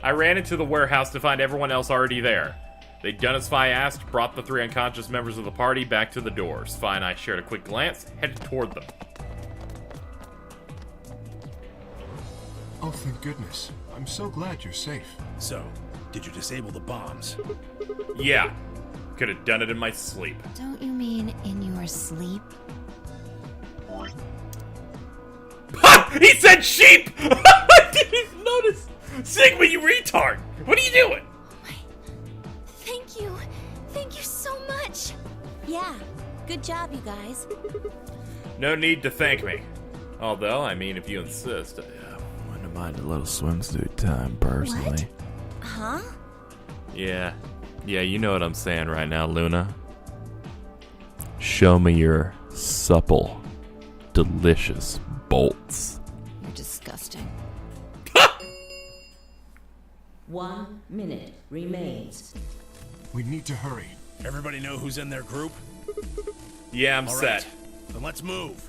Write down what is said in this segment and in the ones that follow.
I ran into the warehouse to find everyone else already there. They'd done as Spy asked, brought the 3 unconscious members of the party back to the door. Spy and I shared a quick glance, headed toward them. Oh, thank goodness. I'm so glad you're safe. So, did you disable the bombs? Yeah. Could have done it in my sleep. Don't you mean in your sleep? He said sheep! I didn't even notice! Sigma, you retard! What are you doing? Thank you. Thank you so much. Yeah. Good job, you guys. No need to thank me. Although, I mean, if you insist, I wouldn't mind a little swimsuit time, personally. What? Huh? Yeah, you know what I'm saying right now, Luna. Show me your supple, delicious bolts. You're disgusting. 1 minute remains. We need to hurry. Everybody know who's in their group? Yeah, I'm All set. right, then let's move.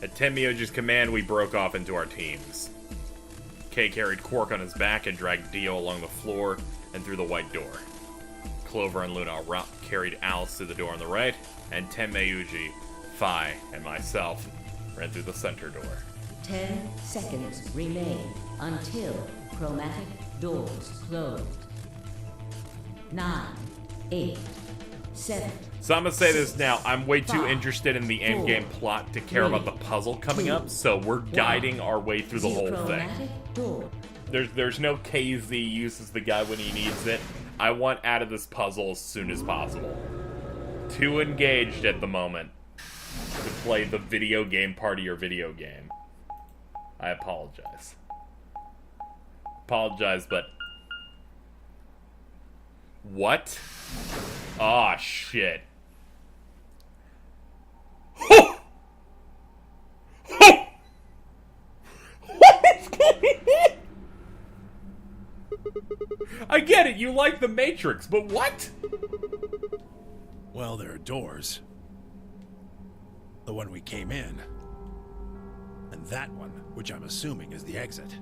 At Tenmyoji's command, we broke off into our teams. Kay carried Quark on his back and dragged Dio along the floor and through the white door. Clover and Luna carried Alice through the door on the right, and Tenmyoji, Phi, and myself ran through the center door. 10 seconds remain until chromatic doors closed. 9, 8, 7. So I'm gonna say this now, I'm way too interested in the endgame plot to care about the puzzle coming up, so we're guiding our way through the whole thing. There's no KZ uses the guy when he needs it. I want out of this puzzle as soon as possible. Too engaged at the moment to play the video game part of your video game. I apologize. But... What? Aw, shit. I get it, you like the Matrix, but what? Well, there are doors. The one we came in. And that one, which I'm assuming is the exit.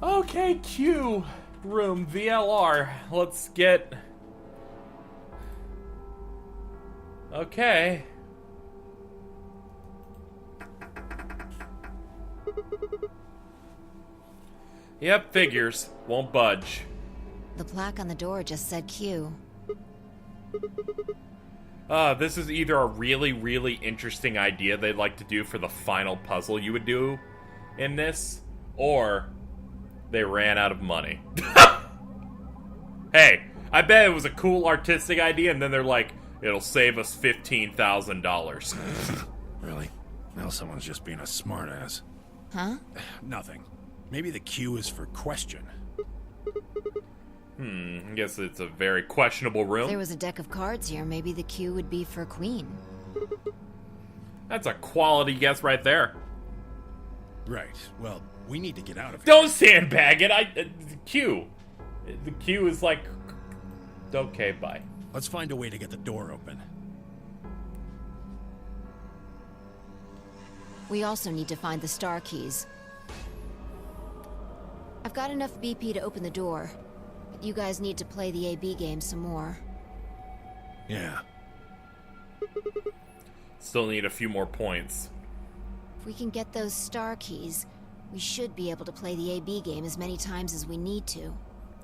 Okay, Q. Room VLR. Let's get... Okay. Yep, figures. Won't budge. The plaque on the door just said Q. This is either a really, really interesting idea they'd like to do for the final puzzle you would do in this, or they ran out of money. Hey, I bet it was a cool artistic idea, and then they're like, it'll save us $15,000. Really? Now someone's just being a smartass. Huh? Nothing. Maybe the Q is for question. I guess it's a very questionable room. If there was a deck of cards here, maybe the Q would be for Queen. That's a quality guess right there. Right. Well, we need to get out of here. Don't sandbag it. The Q. The Q is like... Okay, bye. Let's find a way to get the door open. We also need to find the star keys. I've got enough BP to open the door, but you guys need to play the AB game some more. Yeah. Still need a few more points. If we can get those star keys, we should be able to play the AB game as many times as we need to.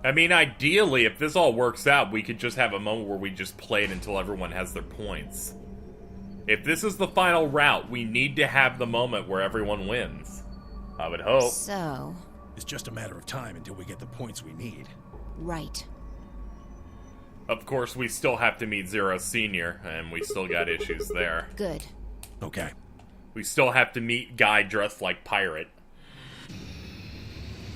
I mean, ideally, if this all works out, we could just have a moment where we just play it until everyone has their points. If this is the final route, we need to have the moment where everyone wins. I would hope. So... It's just a matter of time until we get the points we need. Right. Of course, we still have to meet Zero Senior, and we still got issues there. Good. Okay. We still have to meet Guy dressed like pirate.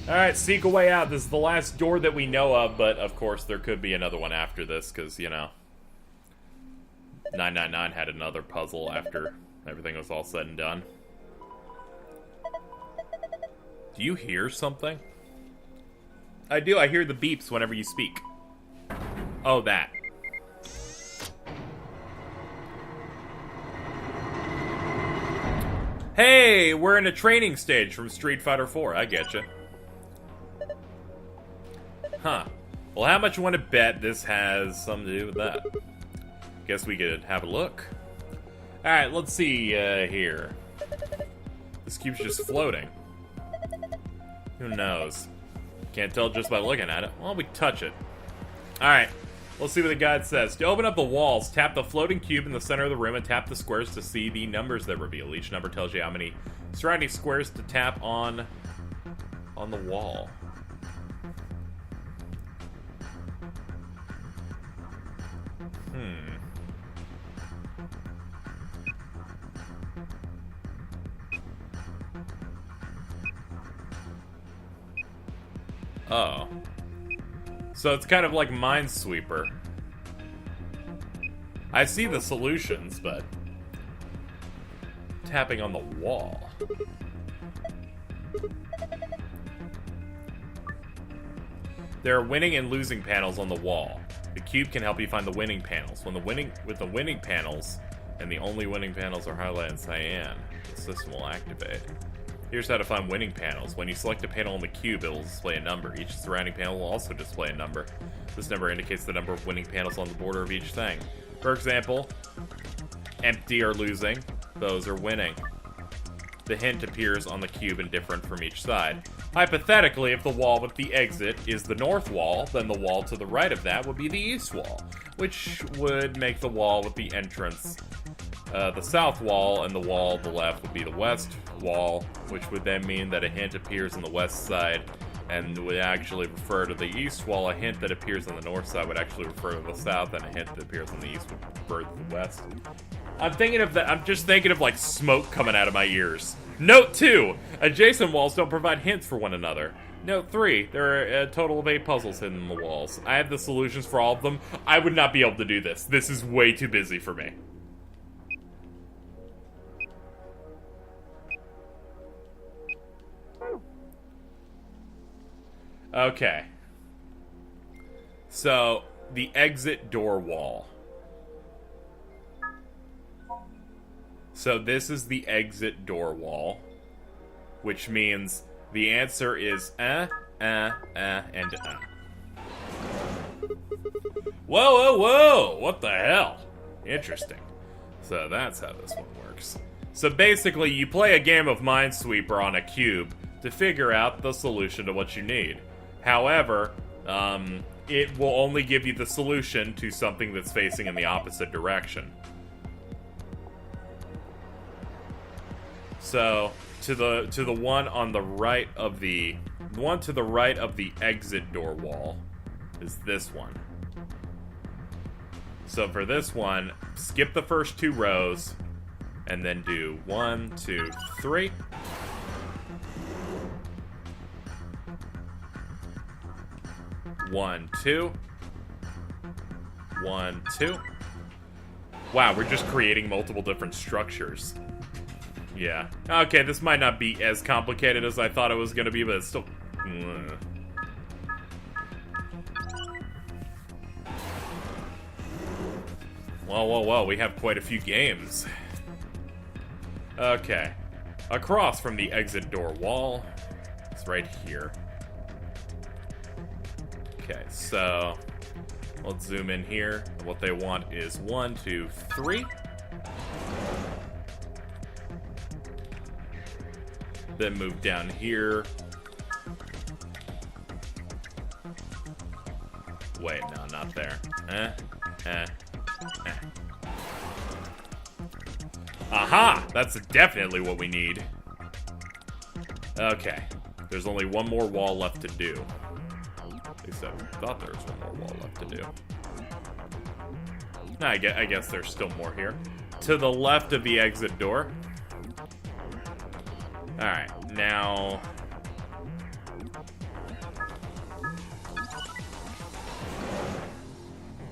Alright, seek a way out. This is the last door that we know of, but of course there could be another one after this, because, you know, 999 had another puzzle after everything was all said and done. Do you hear something? I do, I hear the beeps whenever you speak. Oh, that. Hey, we're in a training stage from Street Fighter 4. I getcha. Huh. Well, how much you want to bet this has something to do with that? Guess we could have a look. Alright, let's see here. This cube's just floating. Who knows? Can't tell just by looking at it. Well, we touch it. Alright, let's see what the guide says. To open up the walls, tap the floating cube in the center of the room and tap the squares to see the numbers that reveal. Each number tells you how many surrounding squares to tap on the wall. Oh. So it's kind of like Minesweeper. I see the solutions, but tapping on the wall. There are winning and losing panels on the wall. The cube can help you find the winning panels. With the winning panels, and the only winning panels are highlighted in cyan, the system will activate. Here's how to find winning panels. When you select a panel on the cube, it will display a number. Each surrounding panel will also display a number. This number indicates the number of winning panels on the border of each thing. For example, empty are losing, those are winning. The hint appears on the cube and different from each side. Hypothetically, if the wall with the exit is the north wall, then the wall to the right of that would be the east wall, which would make the wall with the entrance the south wall, and the wall on the left would be the west wall, which would then mean that a hint appears on the west side and would actually refer to the east wall. A hint that appears on the north side would actually refer to the south, and a hint that appears on the east would refer to the west. I'm thinking of that. I'm just thinking of like smoke coming out of my ears. Note 2: adjacent walls don't provide hints for one another. Note 3: there are a total of 8 puzzles hidden in the walls. I have the solutions for all of them. I would not be able to do this. This is way too busy for me. Okay. So, the exit door wall. So this is the exit door wall, which means the answer is and Whoa, whoa, whoa! What the hell? Interesting. So that's how this one works. So basically, you play a game of Minesweeper on a cube to figure out the solution to what you need. However, it will only give you the solution to something that's facing in the opposite direction. So, to the one on the right of the one to the right of the exit door wall is this one. So for this one, skip the first 2 rows and then do 1, 2, 3. One, two. 1, 2. Wow, we're just creating multiple different structures. Yeah. Okay, this might not be as complicated as I thought it was gonna be, but it's still... Whoa, we have quite a few games. Okay. Across from the exit door wall. It's right here. Okay, so... let's zoom in here. What they want is 1, 2, 3. Then move down here. Wait, no, not there. Aha! That's definitely what we need. Okay. There's only one more wall left to do. At least I thought there was one more wall left to do. No, I guess there's still more here. To the left of the exit door. Alright, now...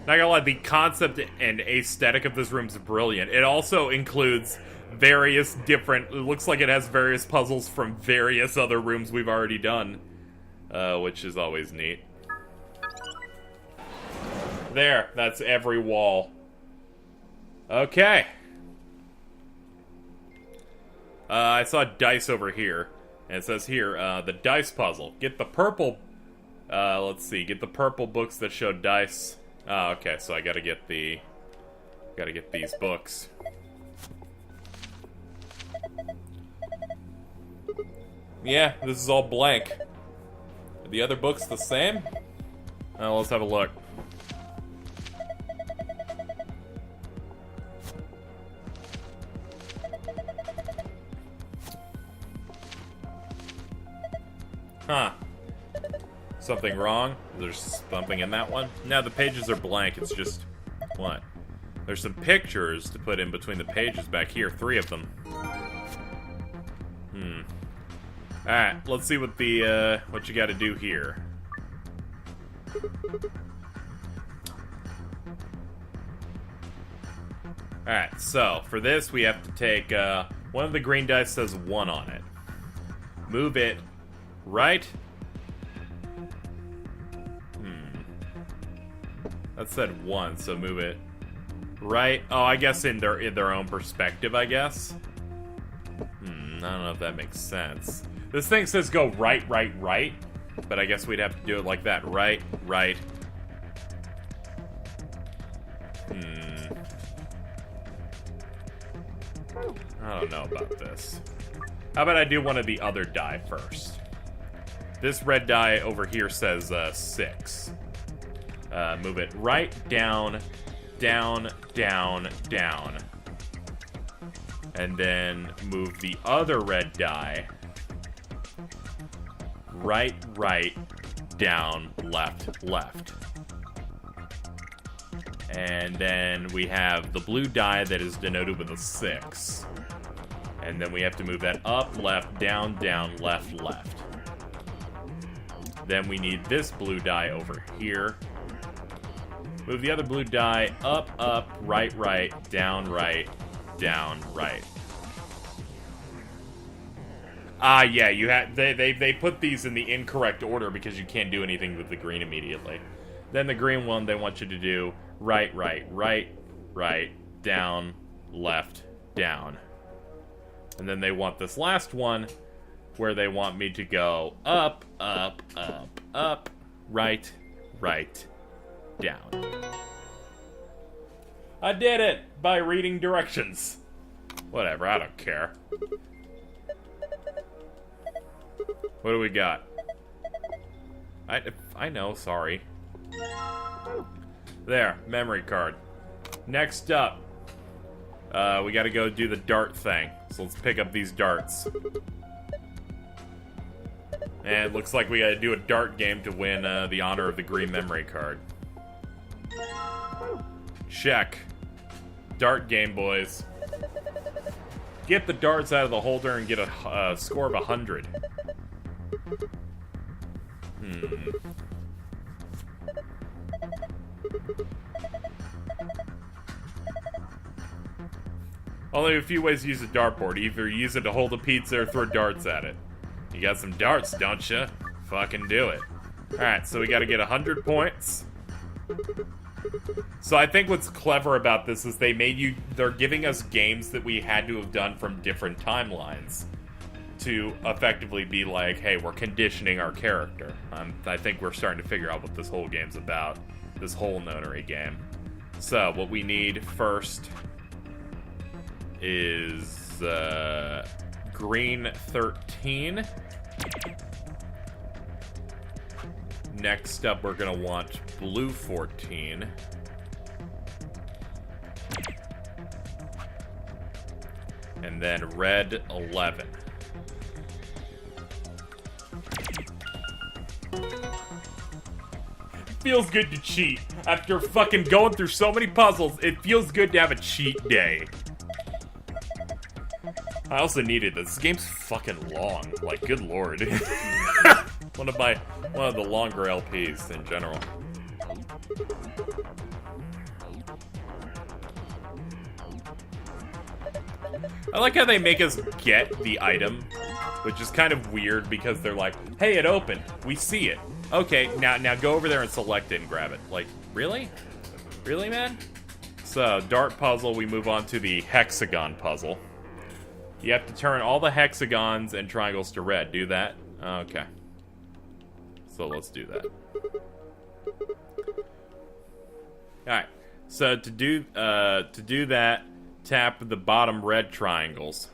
not gonna lie, the concept and aesthetic of this room is brilliant. It also includes various different... it looks like it has various puzzles from various other rooms we've already done. Which is always neat. There, that's every wall. Okay. I saw dice over here. And it says here, the dice puzzle. Get the purple Let's see. Get the purple books that show dice. Oh, okay, so I gotta get these books. Yeah, this is all blank. Are the other books the same? Let's have a look. Huh. Something wrong? There's something in that one? No, the pages are blank. It's just... what? There's some pictures to put in between the pages back here. 3 of them. Alright, let's see what the, what you gotta do here. Alright, so, for this, we have to take, one of the green dice says 1 on it. Move it right. That said 1, so move it right. Oh, I guess in their own perspective, I guess. I don't know if that makes sense. This thing says go right, right, right, but I guess we'd have to do it like that. Right, right. I don't know about this. How about I do one of the other die first? This red die over here says 6. Move it right, down, down, down, down. And then move the other red die right, right, down, left, left. And then we have the blue die that is denoted with a 6. And then we have to move that up, left, down, down, left, left. Then we need this blue die over here. Move the other blue die up, up, right, right, down, right, right. Yeah, you had they put these in the incorrect order because you can't do anything with the green immediately. Then the green one they want you to do right, right, right, right, down, left, down. And then they want this last one where they want me to go up, up, up, up, right, right, down. I did it by reading directions. Whatever, I don't care. What do we got? I know, sorry. There, memory card. Next up, we gotta go do the dart thing. So let's pick up these darts. And it looks like we gotta do a dart game to win the honor of the green memory card. Check. Dart game, boys. Get the darts out of the holder and get a score of 100. Only a few ways to use a dartboard. Either use it to hold a pizza or throw darts at it. You got some darts, don't you? Fucking do it. Alright, so we gotta get 100 points. So I think what's clever about this is they're giving us games that we had to have done from different timelines to effectively be like, hey, we're conditioning our character. I think we're starting to figure out what this whole game's about. This whole nonary game. So, what we need first is green 13. Next up, we're going to want blue 14. And then red 11. Feels good to cheat. After fucking going through so many puzzles, it feels good to have a cheat day. I also needed this. This game's fucking long. Like, good lord. one of the longer LPs in general. I like how they make us get the item, which is kind of weird because they're like, hey, it opened. We see it. Okay, now go over there and select it and grab it. Like, really? Really, man? So, dart puzzle, we move on to the hexagon puzzle. You have to turn all the hexagons and triangles to red. Do that? Okay. So let's do that. Alright. So to do that, tap the bottom red triangles.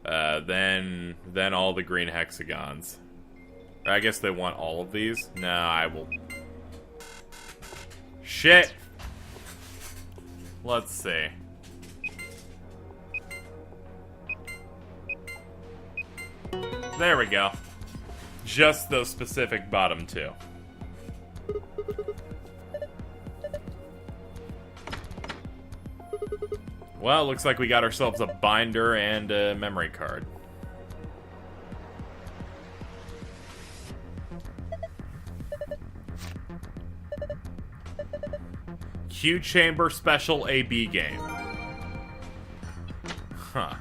Then all the green hexagons. I guess they want all of these? No, I will... Shit! Let's see. There we go. Just those specific bottom two. Well, looks like we got ourselves a binder and a memory card. Q Chamber Special AB game. Huh.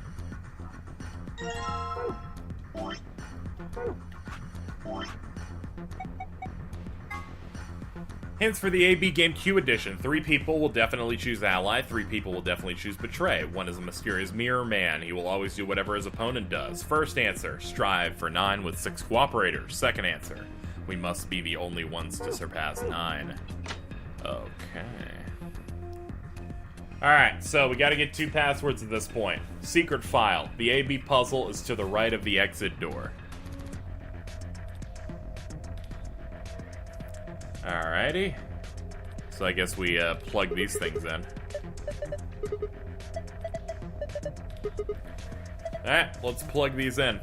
Hints for the AB game Q edition. 3 people will definitely choose Ally. 3 people will definitely choose Betray. 1 is a mysterious mirror man. He will always do whatever his opponent does. First answer, strive for 9 with 6 cooperators. Second answer, we must be the only ones to surpass 9. Okay. Alright, so we gotta get 2 passwords at this point. Secret file. The AB puzzle is to the right of the exit door. Alrighty. So I guess we plug these things in. Alright, let's plug these in.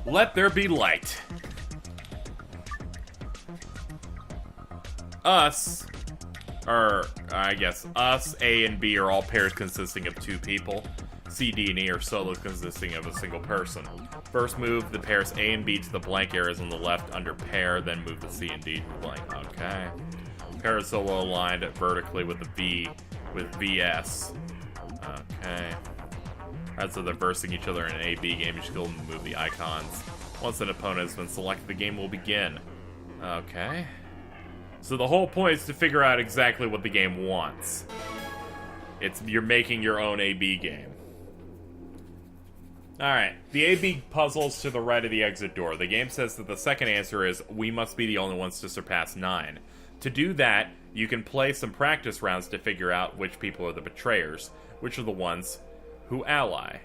Let there be light. Us, or I guess us, A, and B are all pairs consisting of 2 people. C, D, and E are solos consisting of a single person. First move the pairs A and B to the blank areas on the left under pair, then move the C and D to the blank. Okay. Pair is solo aligned vertically with the V, with VS. Okay. Alright, so they're versing each other in an A-B game. You should go move the icons. Once an opponent has been selected, the game will begin. Okay. So the whole point is to figure out exactly what the game wants. You're making your own A-B game. Alright, the AB puzzle's to the right of the exit door. The game says that the second answer is, we must be the only ones to surpass 9. To do that, you can play some practice rounds to figure out which people are the betrayers, which are the ones who ally,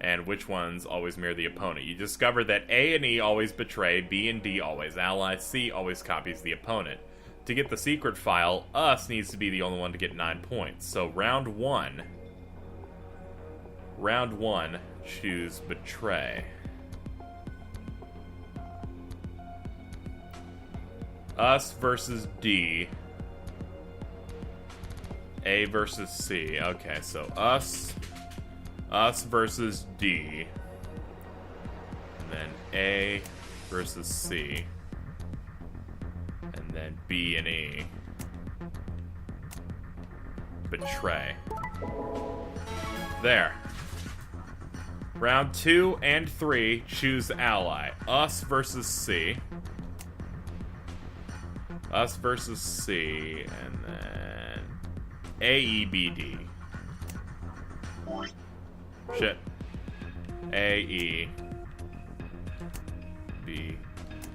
and which ones always mirror the opponent. You discover that A and E always betray, B and D always ally, C always copies the opponent. To get the secret file, Us needs to be the only one to get 9 points. So round one, choose Betray. Us versus D. A versus C. Okay, so Us versus D. And then A versus C. And then B and E. Betray. There. Round 2 and 3, choose ally. Us versus C. Us versus C, and then A, E, B, D. Shit. A, E, B,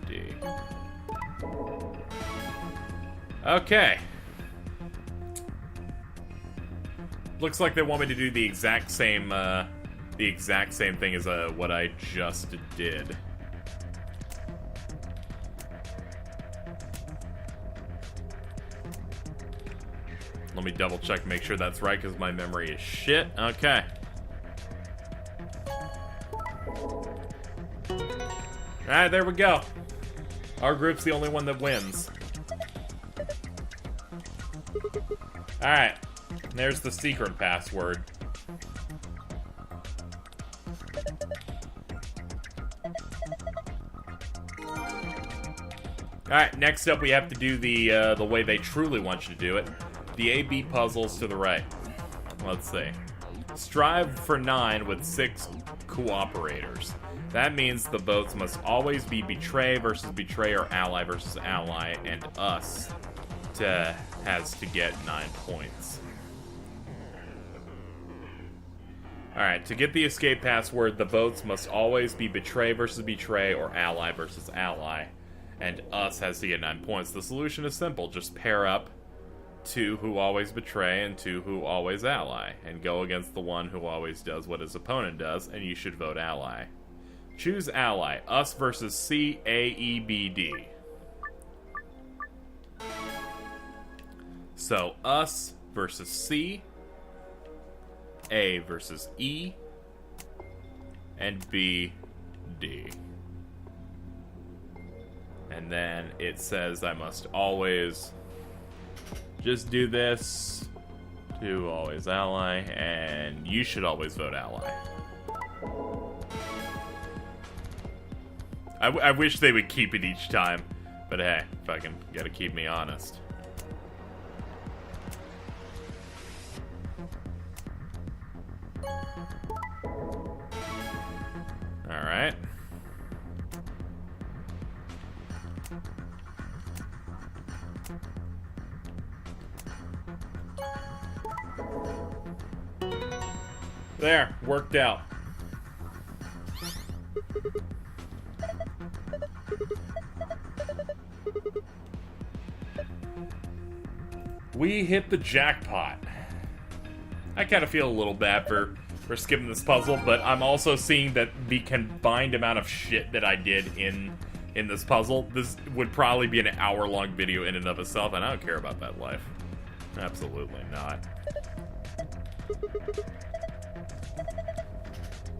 D. Okay. Looks like they want me to do the exact same thing as what I just did. Let me double check, make sure that's right, because my memory is shit. Okay. Alright, there we go. Our group's the only one that wins. Alright. There's the secret password. Alright, next up we have to do the way they truly want you to do it. The AB puzzles to the right. Let's see. Strive for 9 with 6 cooperators. That means the votes must always be Betray versus Betray or Ally versus Ally, and Us to has to get 9 points. Alright, to get the escape password, the votes must always be betray versus betray or ally versus ally. And us has to get 9 points. The solution is simple. Just pair up 2 who always betray and 2 who always ally. And go against the one who always does what his opponent does, and you should vote ally. Choose ally. Us versus C, A, E, B, D. So, us versus C, A versus E, and B, D. And then it says I must always just do this to always ally, and you should always vote ally. I wish they would keep it each time, but hey, fucking gotta keep me honest. Alright. There, worked out. We hit the jackpot. I kind of feel a little bad for skipping this puzzle, but I'm also seeing that the combined amount of shit that I did in this puzzle, this would probably be an hour-long video in and of itself, and I don't care about that life. Absolutely not.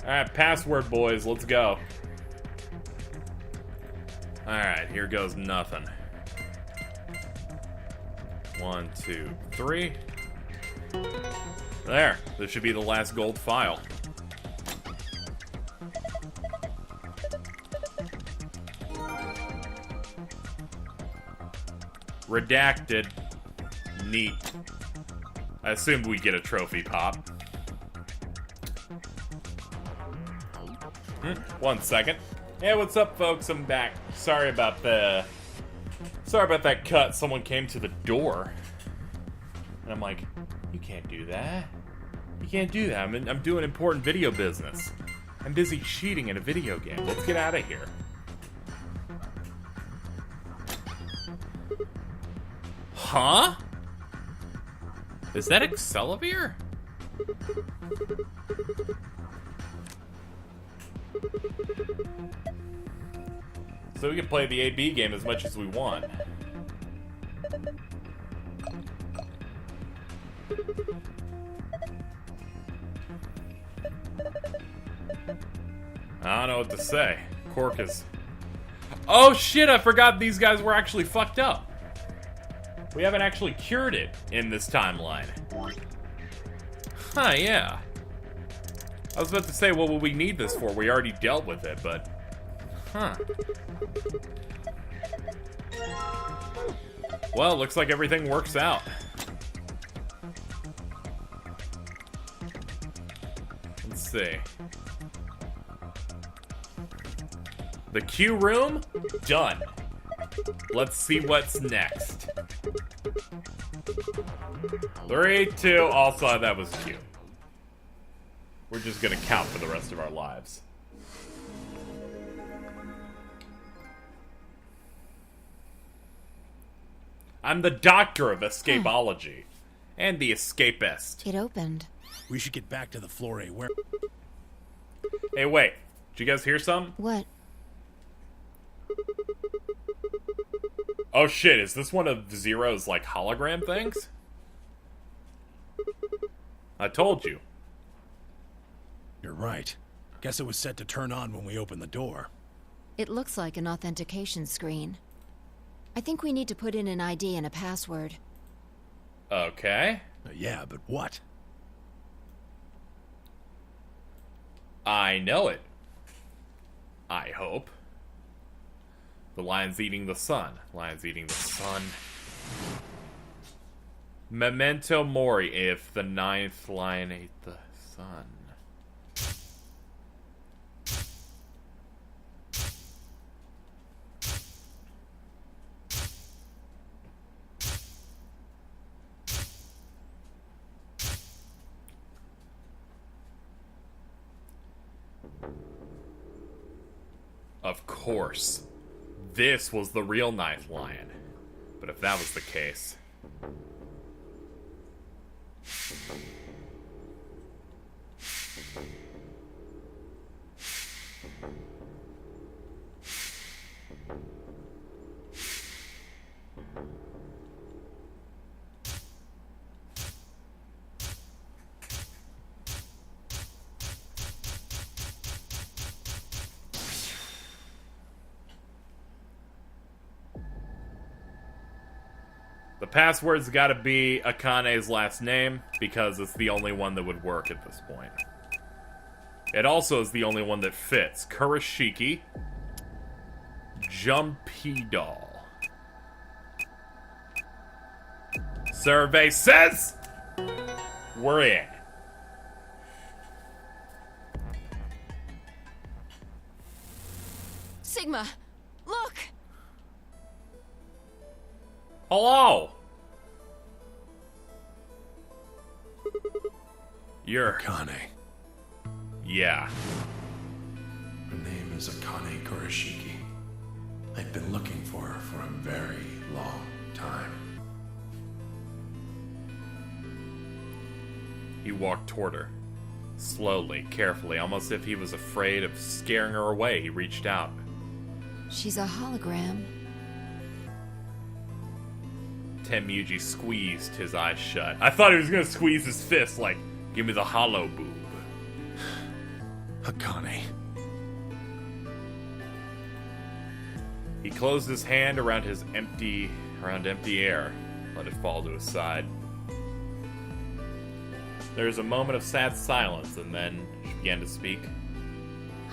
Alright, password, boys. Let's go. Alright, here goes nothing. 1, 2, 3. There. This should be the last gold file. Redacted. Neat. I assumed we'd get a trophy pop. 1 second. Hey, what's up, folks? I'm back. Sorry about that cut. Someone came to the door. And I'm like, you can't do that. You can't do that. I'm doing important video business. I'm busy cheating in a video game. Let's get out of here. Huh? Is that Excelivir? So we can play the AB game as much as we want. I don't know what to say. Cork is... Oh shit, I forgot these guys were actually fucked up. We haven't actually cured it in this timeline. Huh, yeah. I was about to say, what would we need this for? We already dealt with it, but... Huh. Well, looks like everything works out. Let's see. The Q room? Done. Let's see what's next. 3, 2, also that was Q. We're just gonna count for the rest of our lives. I'm the doctor of escapology. And the escapist. It opened. We should get back to the floor A where... Hey, wait. Did you guys hear something? What? Oh shit, is this one of Zero's, like, hologram things? I told you. You're right. Guess it was set to turn on when we opened the door. It looks like an authentication screen. I think we need to put in an ID and a password. Okay. Yeah, but what? I know it. I hope. The lion's eating the sun. Lion's eating the sun. Memento mori, if the 9th lion ate the sun. Of course. This was the real Ninth Lion. But if that was the case... The password's gotta be Akane's last name, because it's the only one that would work at this point. It also is the only one that fits. Kurashiki. Jumpy Doll. Survey says... we're in. Sigma, look! Hello! You're... Akane. Yeah. Her name is Akane Kurashiki. I've been looking for her for a very long time. He walked toward her. Slowly, carefully, almost if he was afraid of scaring her away, he reached out. She's a hologram. Temuji squeezed his eyes shut. I thought he was gonna squeeze his fist like, give me the hollow boob. Akane. He closed his hand around empty air, let it fall to his side. There was a moment of sad silence, and then she began to speak.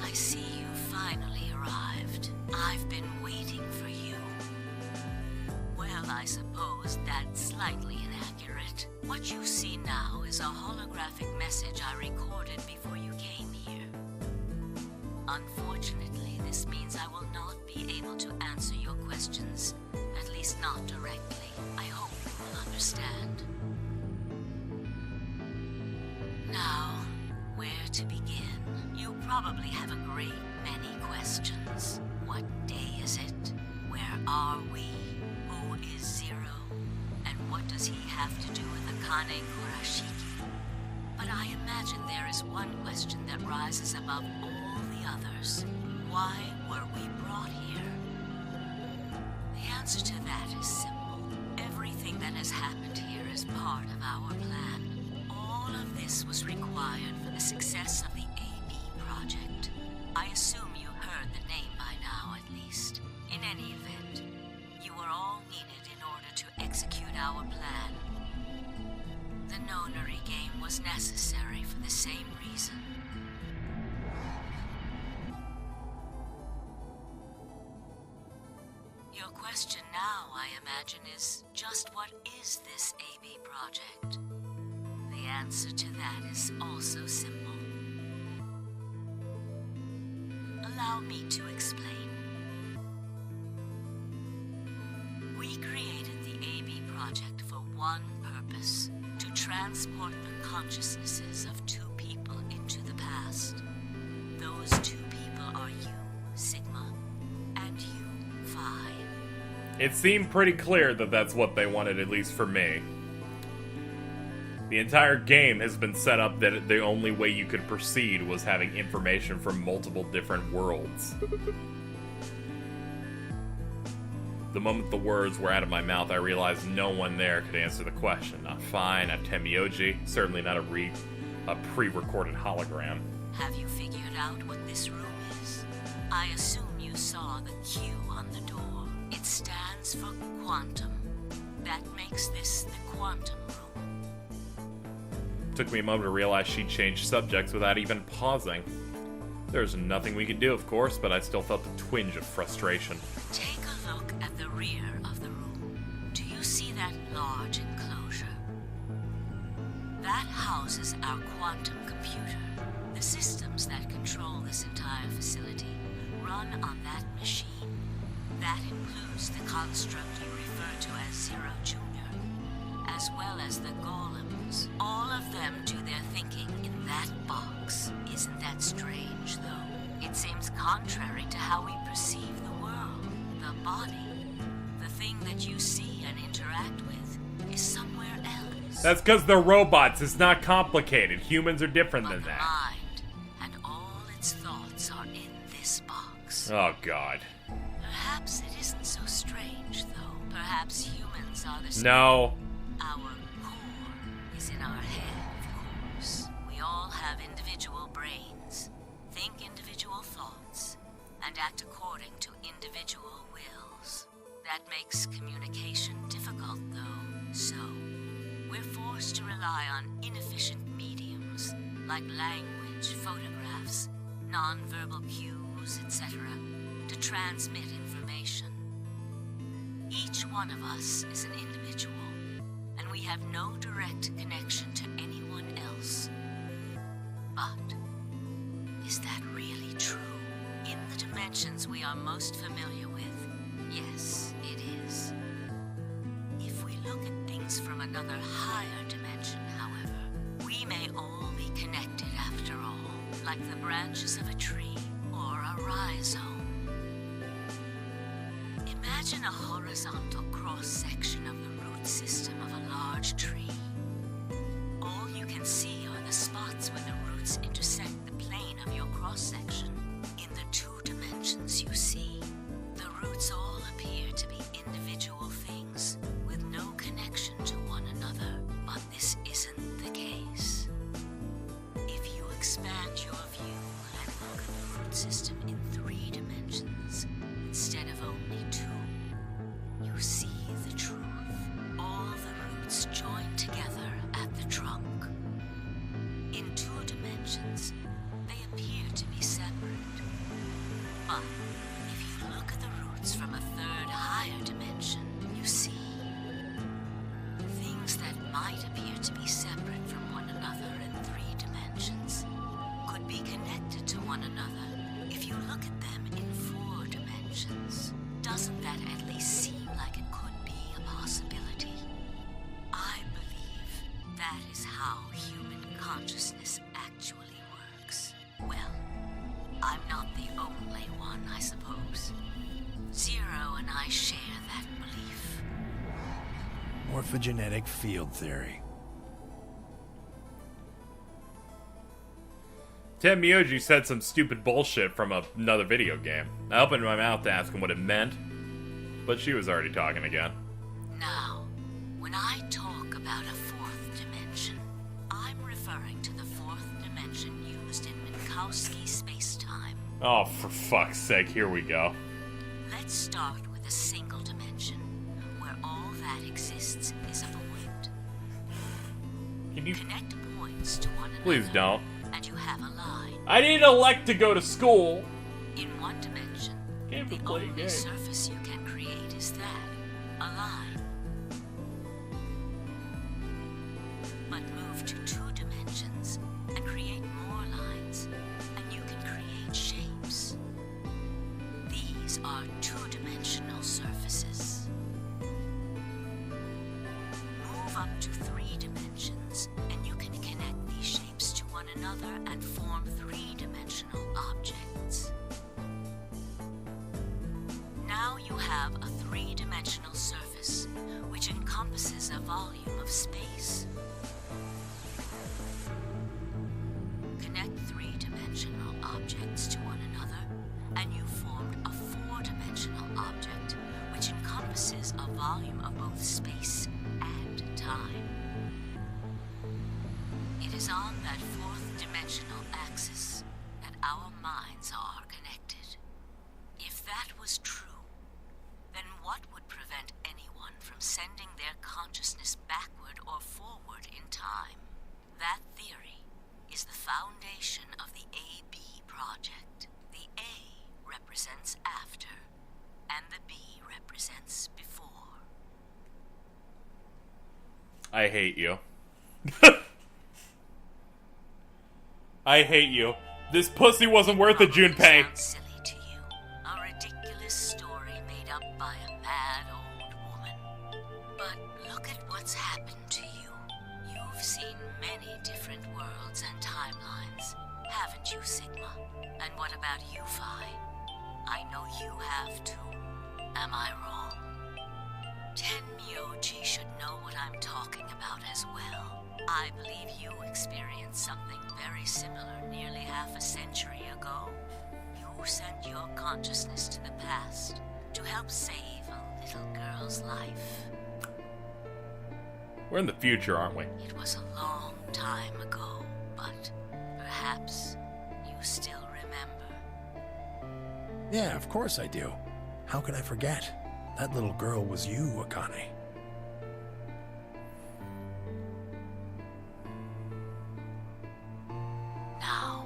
I see you finally arrived. I've been waiting for you. Well, I suppose that's slightly inaccurate. What you see now is a holographic message I recorded before you came here. Unfortunately, this means I will not be able to answer your questions, at least not directly. I hope you will understand. Now, where to begin? You probably have a great many questions. What day is it? Where are we? Who is Zero? And what does he have to do with Akane Kurashiki? But I imagine there is one question that rises above all the others. Why were we brought here? The answer to that is simple. Everything that has happened here is part of our plan. All of this was required for the success of the AB project. I assume you heard the name by now, at least. In any event, you were all needed in order to execute our plan. The nonary game was necessary for the same reason. Your question now, I imagine, is just what is this AB project? The answer to that is also simple. Allow me to explain. We created the AB project for one purpose: to transport the consciousnesses of two people into the past. Those two people are you, Sigma, and you, Phi. It seemed pretty clear that that's what they wanted, at least for me. The entire game has been set up that the only way you could proceed was having information from multiple different worlds. The moment the words were out of my mouth, I realized no one there could answer the question. Not Phi, not Temioji, certainly not a pre-recorded hologram. Have you figured out what this room is? I assume you saw the Q on the door. It stands for quantum. That makes this the quantum room. Took me a moment to realize she'd changed subjects without even pausing. There's nothing we could do, of course, but I still felt the twinge of frustration. Take a look at the rear of the room. Do you see that large enclosure? That houses our quantum computer. The systems that control this entire facility run on that machine. That includes the construct you refer to as Zero Jr., as well as the golems. All of them do their thinking in that box. Isn't that strange, though? It seems contrary to how we perceive the world, the body. The thing that you see and interact with is somewhere else. That's because they're robots. It's not complicated. Humans are different than But the that. mind and all its thoughts are in this box. Oh, God. Perhaps it isn't so strange, though. Perhaps humans are the same. No. Our core is in our head, of course. We all have individual brains, think individual thoughts, and act according to individual wills. That makes communication difficult, though. So, we're forced to rely on inefficient mediums, like language, photographs, non-verbal cues, etc., to transmit information. Each one of us is an individual, and we have no direct connection to anyone else. But, is that really true? In the dimensions we are most familiar with, yes, it is. If we look at things from another higher dimension, however, we may all be connected after all, like the branches of a tree or a rhizome. Imagine a horizontal cross-section of the root system of a large tree. All you can see are the spots where the roots intersect the plane of your cross-section. In the two dimensions you see, the roots all appear to be individual things with no connection to one another. But this isn't the case. If you expand your view and look at the root system in 3 dimensions instead of only 2, you see the truth. All the roots join together at the trunk. In 2 dimensions, they appear to be separate. But if you look at the roots from a 3rd higher dimension, you see things that might appear to be separate from one another in 3 dimensions could be connected to one another if you look at them in 4 dimensions. Doesn't that at least seem like it could be a possibility? I believe that is how human consciousness actually works. Well, I'm not the only one, I suppose. Zero and I share that belief. Morphogenetic field theory. Tim Miyoji said some stupid bullshit from another video game. I opened my mouth to ask him what it meant, but she was already talking again. Now, when I talk about a 4th dimension, I'm referring to the 4th dimension used in Minkowski space-time. Oh, for fuck's sake, here we go. Let's start with a single dimension, where all that exists is a point. Can you Connect points to one another. please don't? And you have a line. I need to elect to go to school. In one dimension, Can't the play a only game. surface you can create is that, a line. But move to 2 dimensions and create more lines, and you can create shapes. These are 2-dimensional surfaces. Move up to 3 dimensions, and you can connect these shapes to one another and form 3-dimensional objects. Now you have a 3-dimensional surface, which encompasses a volume of space. Connect 3-dimensional objects to one another, and you formed a 4-dimensional object, which encompasses a volume of both space and time. It is on that 4th dimensional axis that our minds are connected. If that was true, then what would prevent anyone from sending their consciousness backward or forward in time? That theory is the foundation of the AB project. The A represents after, and the B represents before. I hate you. I hate you. This pussy wasn't worth it, Junpei. Sounds silly to you. A ridiculous story made up by a mad old woman. But look at what's happened to you. You've seen many different worlds and timelines. Haven't you, Sigma? And what about you, Phi? I know you have too. Am I wrong? Tenmyoji should know what I'm talking about as well. I believe you experienced something very similar nearly half a century ago. You sent your consciousness to the past to help save a little girl's life. We're in the future, aren't we? It was a long time ago, but perhaps you still remember. Yeah, of course I do. How could I forget? That little girl was you, Akane. Now,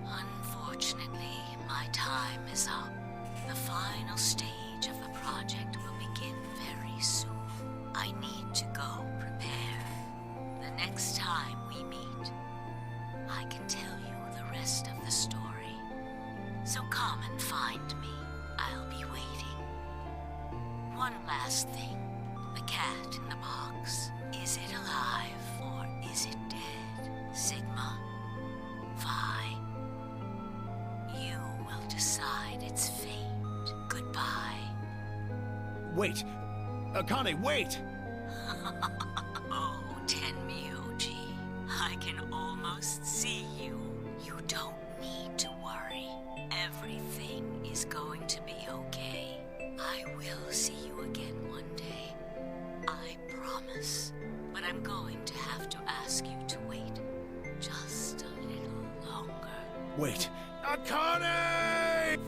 unfortunately, my time is up. The final stage of the project will begin very soon. I need to go prepare. The next time we meet, I can tell you the rest of the story. So come and find me. I'll be waiting. One last thing. The cat in the box. Is it alive or is it dead? Sigma? Phi? You will decide its fate. Goodbye. Wait! Akane, wait! Oh, Tenmyoji. I can almost see you. You don't need to worry. Everything is going to be okay. I will see you again one day. I promise. But I'm going to have to ask you to wait just a little longer. Wait! Akane!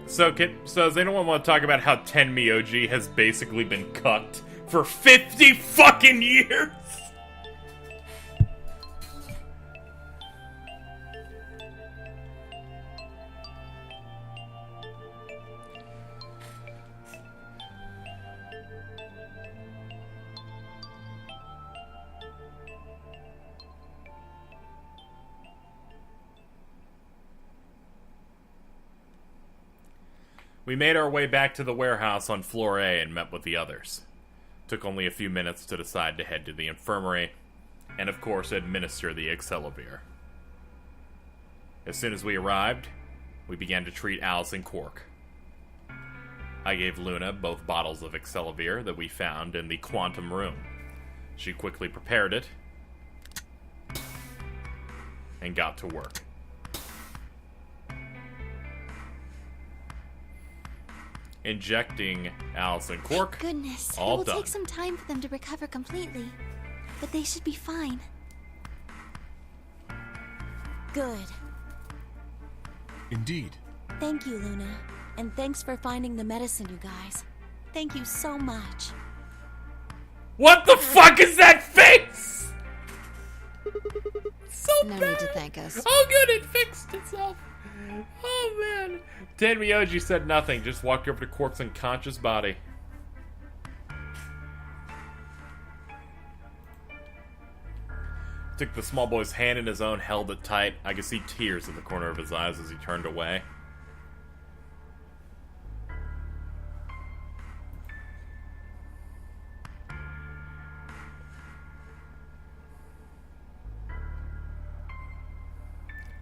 So does anyone want to talk about how Tenmyoji has basically been cucked for 50 fucking years? We made our way back to the warehouse on floor A and met with the others. Took only a few minutes to decide to head to the infirmary, and of course administer the Excelavir. As soon as we arrived, we began to treat Alice and Quark. I gave Luna both bottles of Excelavir that we found in the quantum room. She quickly prepared it, and got to work. Injecting Alice and Quark. Goodness, All it will done. take some time for them to recover completely, but they should be fine. Good. Indeed. Thank you, Luna. And thanks for finding the medicine, you guys. Thank you so much. What the fuck is that face? So No bad. need to thank us. Oh good, it fixed itself. Oh man. Tenmyoji said nothing, just walked over to Quark's unconscious body. Took the small boy's hand in his own, held it tight. I could see tears in the corner of his eyes as he turned away.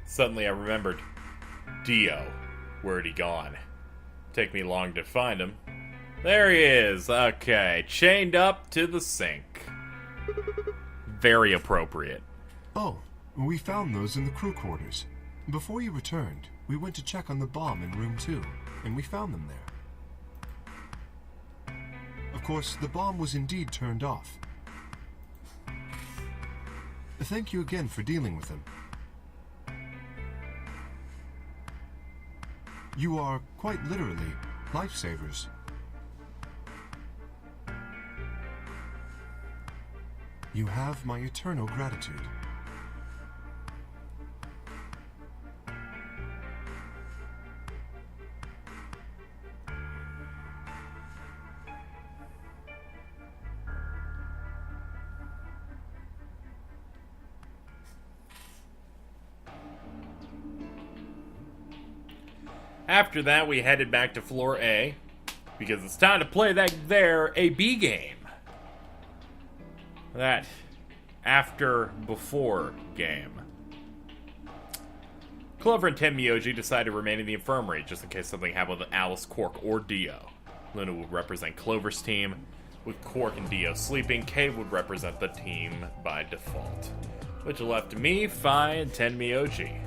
Suddenly I remembered. Dio. Where'd he gone? Take me long to find him. There he is. Okay. Chained up to the sink. Very appropriate. Oh, we found those in the crew quarters. Before you returned, we went to check on the bomb in room 2, and we found them there. Of course, the bomb was indeed turned off. Thank you again for dealing with them. You are, quite literally, lifesavers. You have my eternal gratitude. After that, we headed back to floor A, because it's time to play that there AB game. That before game. Clover and Tenmyoji decide to remain in the infirmary just in case something happened with Alice, Quark, or Dio. Luna would represent Clover's team, with Quark and Dio sleeping. Kay would represent the team by default, which left me, Phi, and Tenmyoji.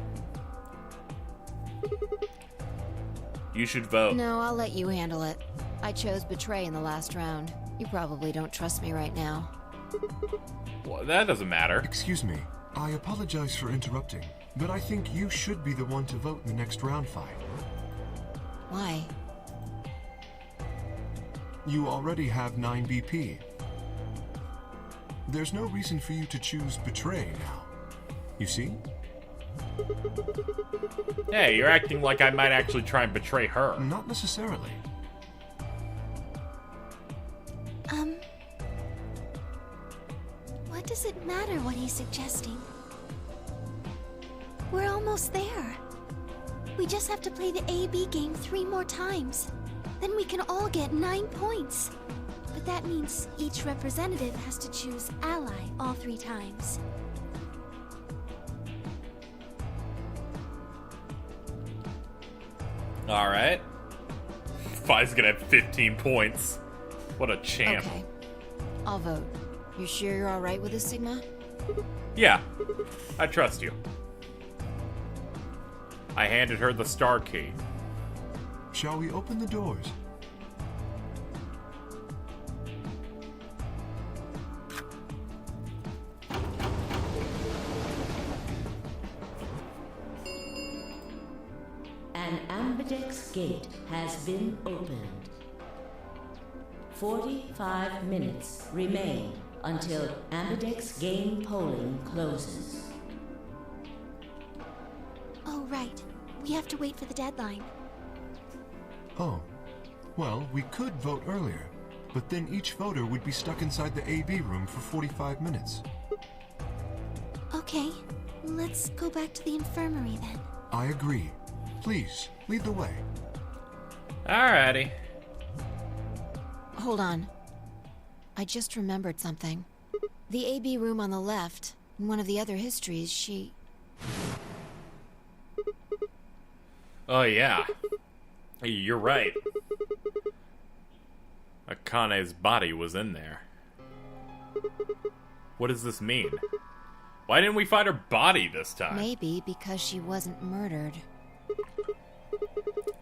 You should vote. No, I'll let you handle it. I chose Betray in the last round. You probably don't trust me right now. Well, that doesn't matter. Excuse me. I apologize for interrupting, but I think you should be the one to vote in the next round fight. Why? You already have 9 BP. There's no reason for you to choose Betray now. You see? Hey, you're acting like I might actually try and betray her. Not necessarily. What does it matter what he's suggesting? We're almost there. We just have to play the AB game 3 more times. Then we can all get 9 points. But that means each representative has to choose ally all 3 times. Alright. Phi's gonna have 15 points. What a champ. Okay. I'll vote. You sure you're alright with this, Sigma? Yeah, I trust you. I handed her the star key. Shall we open the doors? An ambidex gate has been opened. 45 minutes remain until ambidex game polling closes. Oh, right. We have to wait for the deadline. Oh. Well, we could vote earlier, but then each voter would be stuck inside the AB room for 45 minutes. Okay, let's go back to the infirmary then. I agree. Please, lead the way. Alrighty. Hold on. I just remembered something. The AB room on the left, in one of the other histories, she... Oh, yeah. You're right. Akane's body was in there. What does this mean? Why didn't we find her body this time? Maybe because she wasn't murdered.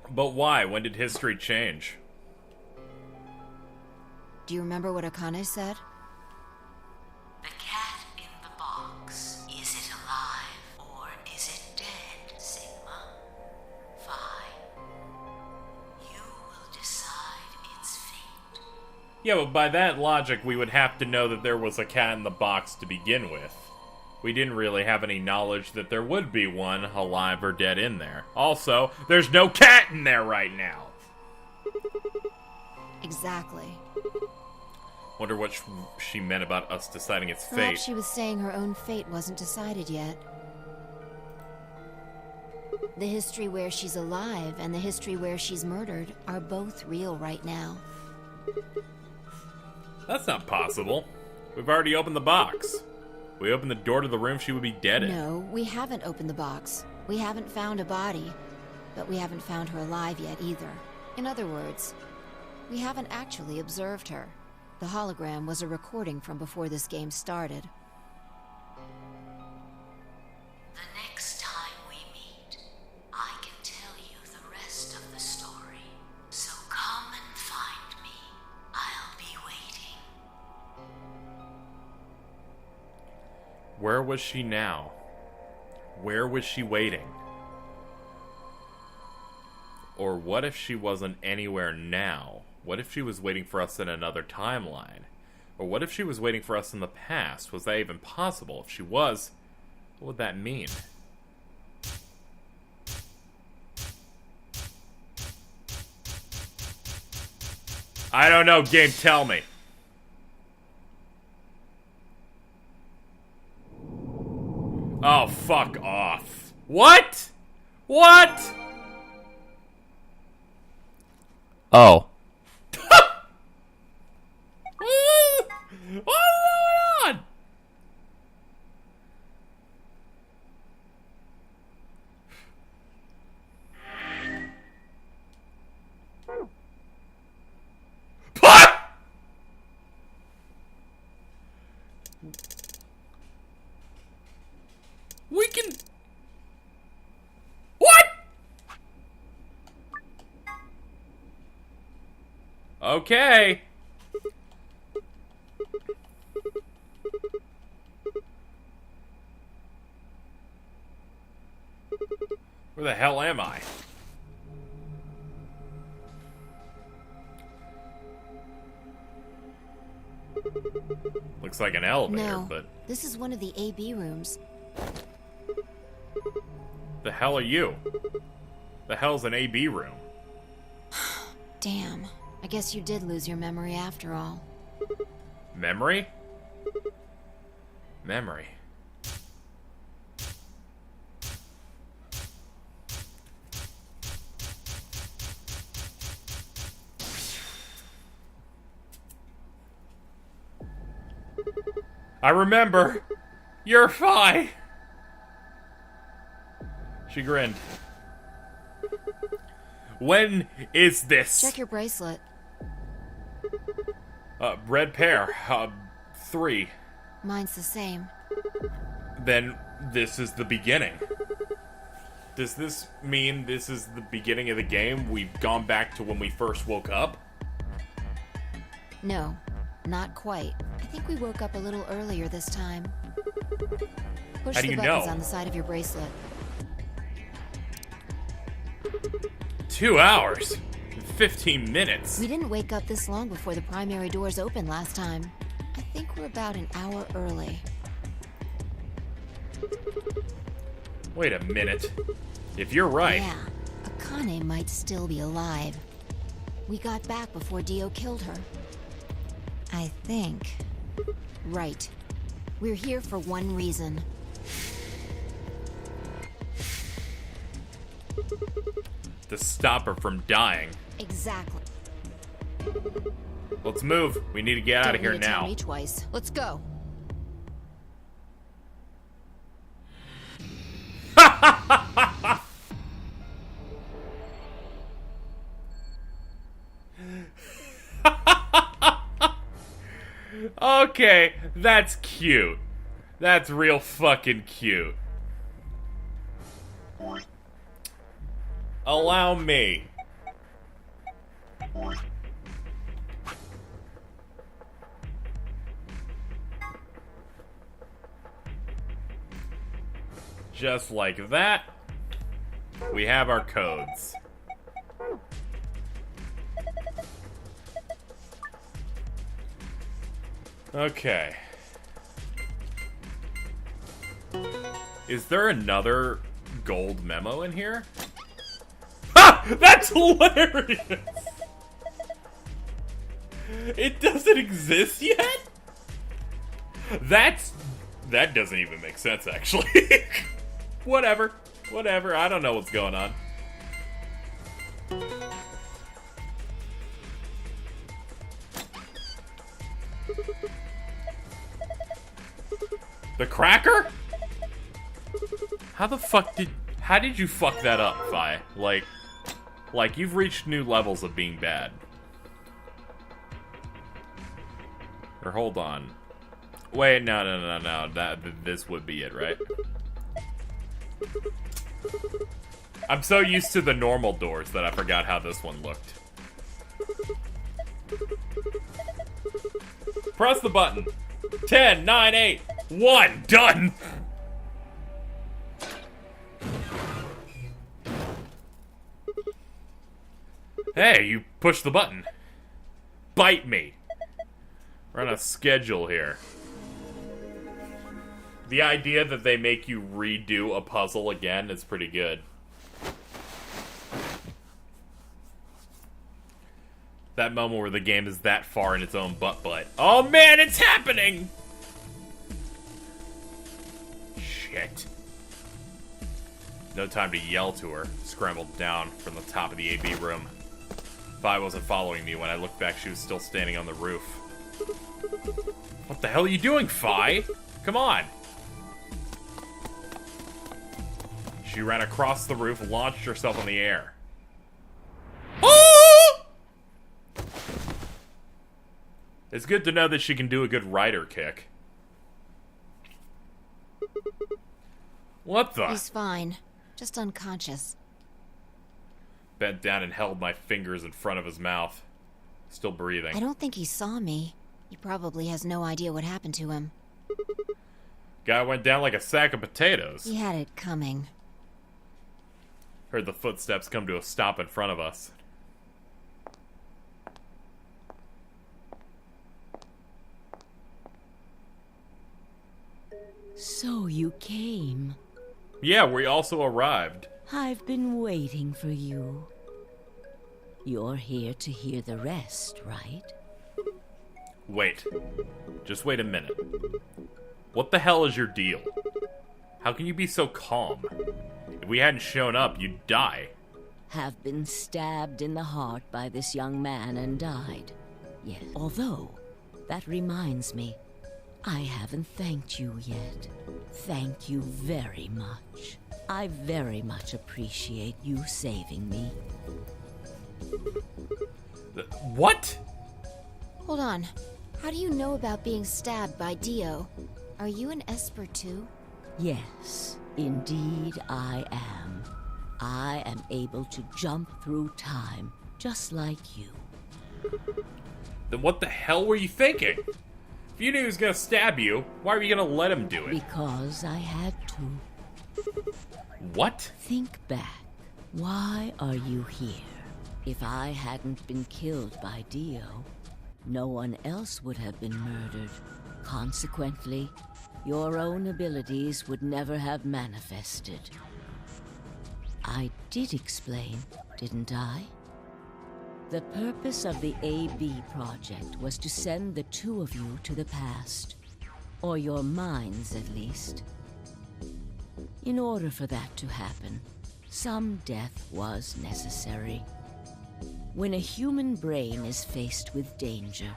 But why? When did history change? Do you remember what Akane said? The cat in the box. Is it alive or is it dead, Sigma? Phi. You will decide its fate. Yeah, but by that logic, we would have to know that there was a cat in the box to begin with. We didn't really have any knowledge that there would be one, alive or dead, in there. Also, there's no cat in there right now! Exactly. Wonder what she meant about us deciding its fate. Perhaps she was saying her own fate wasn't decided yet. The history where she's alive and the history where she's murdered are both real right now. That's not possible. We've already opened the box. We opened the door to the room she would be dead in. No, we haven't opened the box. We haven't found a body, but we haven't found her alive yet either. In other words, we haven't actually observed her. The hologram was a recording from before this game started. The next time we meet, I can tell you the rest of the story. So come and find me. I'll be waiting. Where was she now? Where was she waiting? Or what if she wasn't anywhere now? What if she was waiting for us in another timeline? Or what if she was waiting for us in the past? Was that even possible? If she was, what would that mean? I don't know, game, tell me. Oh, fuck off. What? What? Oh. What's going on? Okay. Where the hell am I? Looks like an elevator, No, but this is one of the AB rooms. the hell are you? The hell's an AB room? Damn. I guess you did lose your memory after all. Memory? Memory. I remember. You're fine. She grinned. When is this? Check your bracelet. Red pair. 3. Mine's the same. Then this is the beginning. Does this mean this is the beginning of the game? We've gone back to when we first woke up? No, not quite. I think we woke up a little earlier this time. Push How do the you buttons know? on the side of your bracelet. 2 hours. 15 minutes. We didn't wake up this long before the primary doors opened last time. I think we're about an hour early. Wait a minute. If you're right. Yeah, Akane might still be alive. We got back before Dio killed her. I think. Right. We're here for one reason. To stop her from dying. Exactly. Let's move. We need to get out of here Don't need to tell now. me twice. Let's go. Okay, that's cute. That's real fucking cute. Allow me. Just like that, we have our codes. Okay. Is there another gold memo in here? Ha! That's hilarious! It doesn't exist yet? That doesn't even make sense, actually. Whatever. Whatever. I don't know what's going on. The cracker? How did you fuck that up, Fi? Like you've reached new levels of being bad. Or hold on. Wait, no. This would be it, right? I'm so used to the normal doors that I forgot how this one looked. Press the button. 10, 9, 8, 1. Done! Hey, you pushed the button. Bite me. We're on a schedule here. The idea that they make you redo a puzzle again is pretty good. That moment where the game is that far in its own butt. Oh man, it's happening! Shit. No time to yell to her. Scrambled down from the top of the AB room. Fi wasn't following me. When I looked back, she was still standing on the roof. What the hell are you doing, Fi? Come on! She ran across the roof, launched herself in the air. Oh! It's good to know that she can do a good rider kick. What the? He's fine. Just unconscious. Bent down and held my fingers in front of his mouth. Still breathing. I don't think he saw me. He probably has no idea what happened to him. Guy went down like a sack of potatoes. He had it coming. Heard the footsteps come to a stop in front of us. So you came. Yeah, we also arrived. I've been waiting for you. You're here to hear the rest, right? Wait. Just wait a minute. What the hell is your deal? How can you be so calm? If we hadn't shown up, you'd die. Have been stabbed in the heart by this young man and died. Yes. Although, that reminds me, I haven't thanked you yet. Thank you very much. I very much appreciate you saving me. What? Hold on. How do you know about being stabbed by Dio? Are you an Esper too? Yes, indeed I am. I am able to jump through time, just like you. Then what the hell were you thinking? If you knew he was gonna stab you, why were you gonna let him do it? Because I had to. What? Think back. Why are you here? If I hadn't been killed by Dio, no one else would have been murdered. Consequently, your own abilities would never have manifested. I did explain, didn't I? The purpose of the AB project was to send the two of you to the past. Or your minds, at least. In order for that to happen, some death was necessary. When a human brain is faced with danger,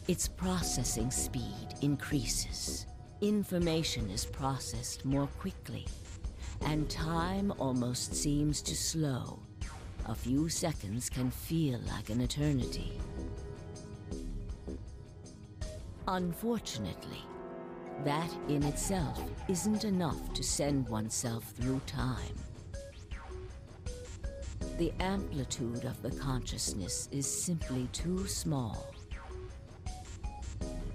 its processing speed increases. Information is processed more quickly, and time almost seems to slow. A few seconds can feel like an eternity. Unfortunately, that in itself isn't enough to send oneself through time. The amplitude of the consciousness is simply too small.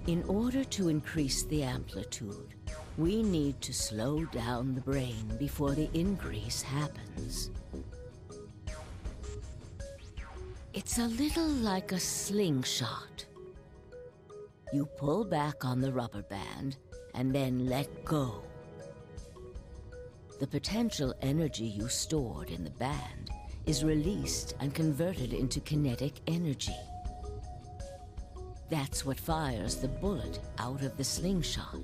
In order to increase the amplitude, we need to slow down the brain before the increase happens. It's a little like a slingshot. You pull back on the rubber band and then let go. The potential energy you stored in the band is released and converted into kinetic energy. That's what fires the bullet out of the slingshot.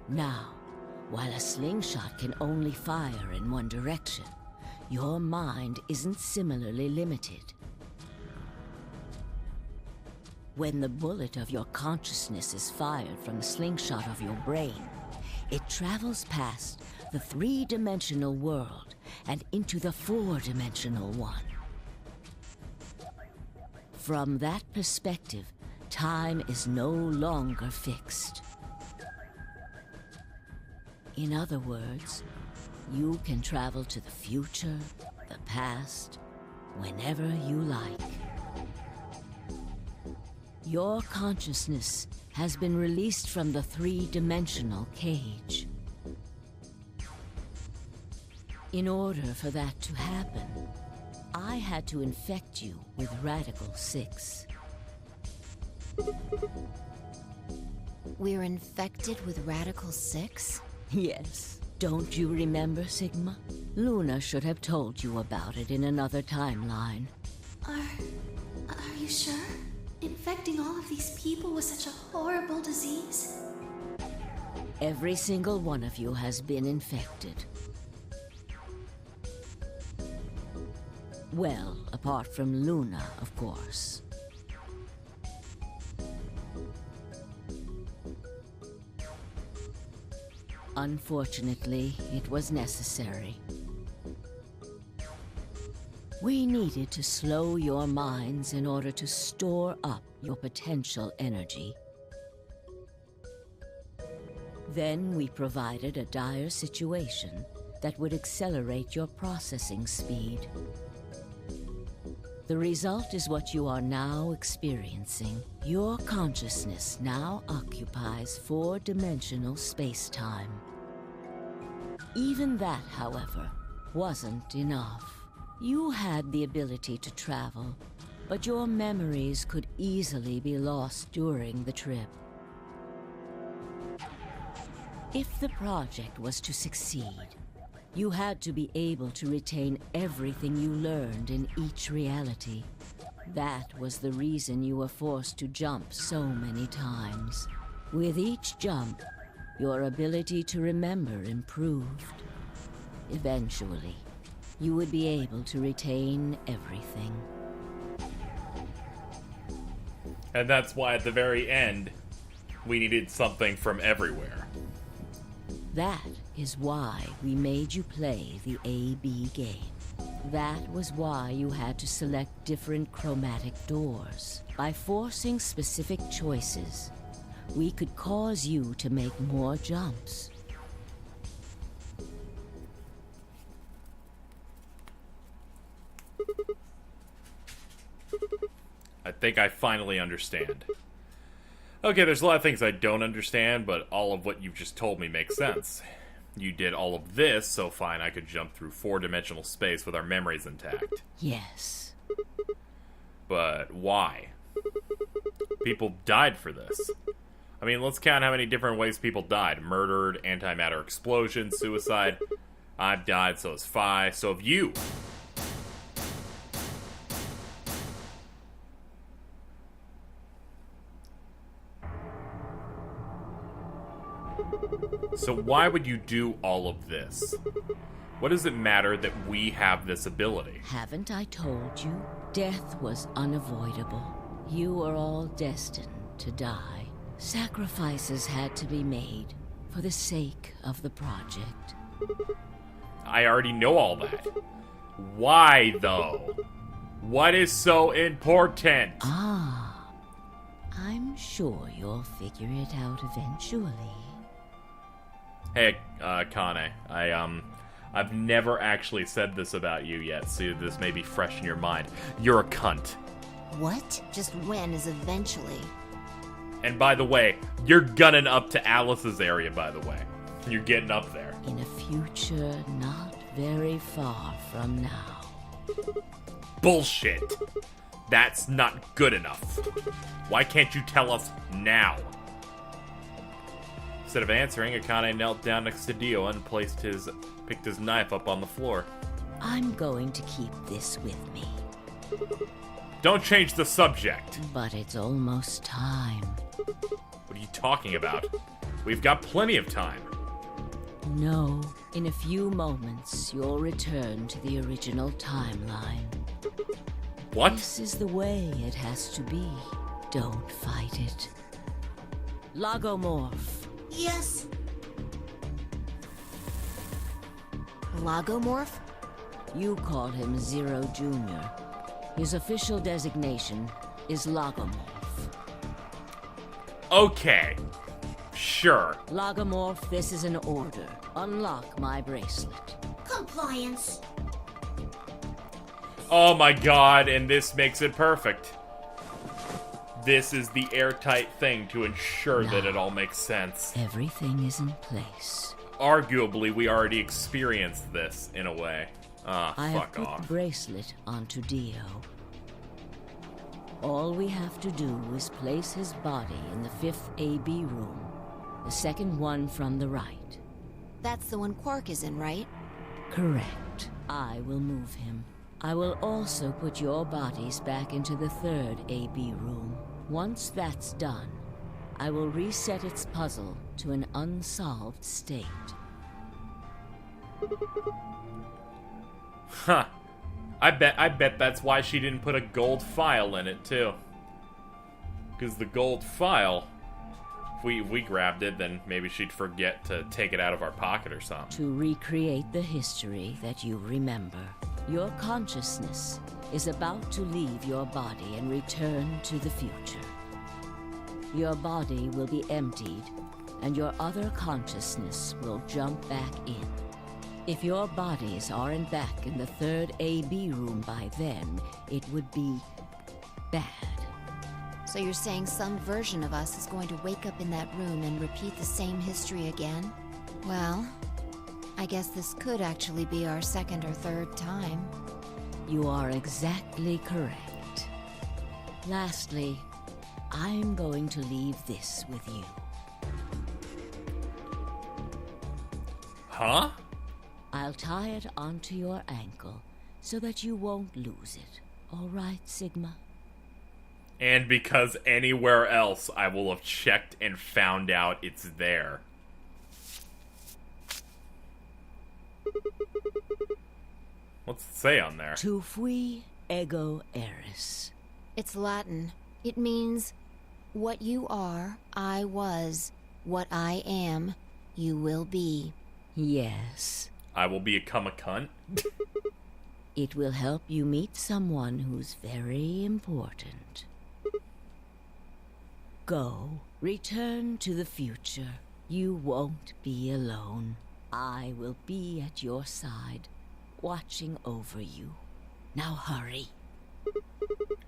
Now, while a slingshot can only fire in one direction, your mind isn't similarly limited. When the bullet of your consciousness is fired from the slingshot of your brain, it travels past the three-dimensional world and into the four-dimensional one. From that perspective, time is no longer fixed. In other words, you can travel to the future, the past, whenever you like. Your consciousness has been released from the three-dimensional cage. In order for that to happen, I had to infect you with Radical 6. We're infected with Radical 6? Yes. Don't you remember, Sigma? Luna should have told you about it in another timeline. Are you sure? Infecting all of these people with such a horrible disease? Every single one of you has been infected. Well, apart from Luna, of course. Unfortunately, it was necessary. We needed to slow your minds in order to store up your potential energy. Then we provided a dire situation that would accelerate your processing speed. The result is what you are now experiencing. Your consciousness now occupies 4-dimensional space-time. Even that, however, wasn't enough. You had the ability to travel, but your memories could easily be lost during the trip. If the project was to succeed, you had to be able to retain everything you learned in each reality. That was the reason you were forced to jump so many times. With each jump, your ability to remember improved. Eventually, you would be able to retain everything. And that's why at the very end, we needed something from everywhere. That is why we made you play the A-B game. That was why you had to select different chromatic doors. By forcing specific choices, we could cause you to make more jumps. I think I finally understand. Okay, there's a lot of things I don't understand, but all of what you've just told me makes sense. You did all of this, so fine, I could jump through 4-dimensional space with our memories intact. Yes. But why? People died for this. I mean, let's count how many different ways people died. Murdered, antimatter explosion, suicide. I've died, so has Phi, so have you. So why would you do all of this? What does it matter that we have this ability? Haven't I told you? Death was unavoidable. You were all destined to die. Sacrifices had to be made for the sake of the project. I already know all that. Why, though? What is so important? Ah, I'm sure you'll figure it out eventually. Hey, Kane, I've never actually said this about you yet, so this may be fresh in your mind. You're a cunt. What? Just when is eventually? And by the way, you're gunning up to Alice's area, by the way. You're getting up there. In a future not very far from now. Bullshit. That's not good enough. Why can't you tell us now? Instead of answering, Akane knelt down next to Dio and picked his knife up on the floor. I'm going to keep this with me. Don't change the subject. But it's almost time. What are you talking about? We've got plenty of time. No, in a few moments, you'll return to the original timeline. What? This is the way it has to be. Don't fight it. Logomorph. Yes. Logomorph? You call him Zero Jr. His official designation is Logomorph. Okay. Sure. Logomorph, this is an order. Unlock my bracelet. Compliance. Oh my god, and this makes it perfect. This is the airtight thing to ensure that it all makes sense. Everything is in place. Arguably, we already experienced this, in a way. I have Fuck put off. the bracelet onto Dio. All we have to do is place his body in the 5th AB room, the second one from the right. That's the one Quark is in, right? Correct. I will move him. I will also put your bodies back into the 3rd AB room. Once that's done, I will reset its puzzle to an unsolved state. Huh. I bet that's why she didn't put a gold file in it, too. Because the gold file, if we grabbed it, then maybe she'd forget to take it out of our pocket or something. To recreate the history that you remember, your consciousness is about to leave your body and return to the future. Your body will be emptied, and your other consciousness will jump back in. If your bodies aren't back in the third AB room by then, it would be bad. So you're saying some version of us is going to wake up in that room and repeat the same history again? Well, I guess this could actually be our second or third time. You are exactly correct. Lastly, I'm going to leave this with you. Huh? I'll tie it onto your ankle so that you won't lose it. All right, Sigma? And because anywhere else I will have checked and found out it's there. What's it say on there? Tu fui ego eris. It's Latin. It means, what you are, I was. What I am, you will be. Yes. I will become a cunt. It will help you meet someone who's very important. Go. Return to the future. You won't be alone. I will be at your side, watching over you. Now hurry.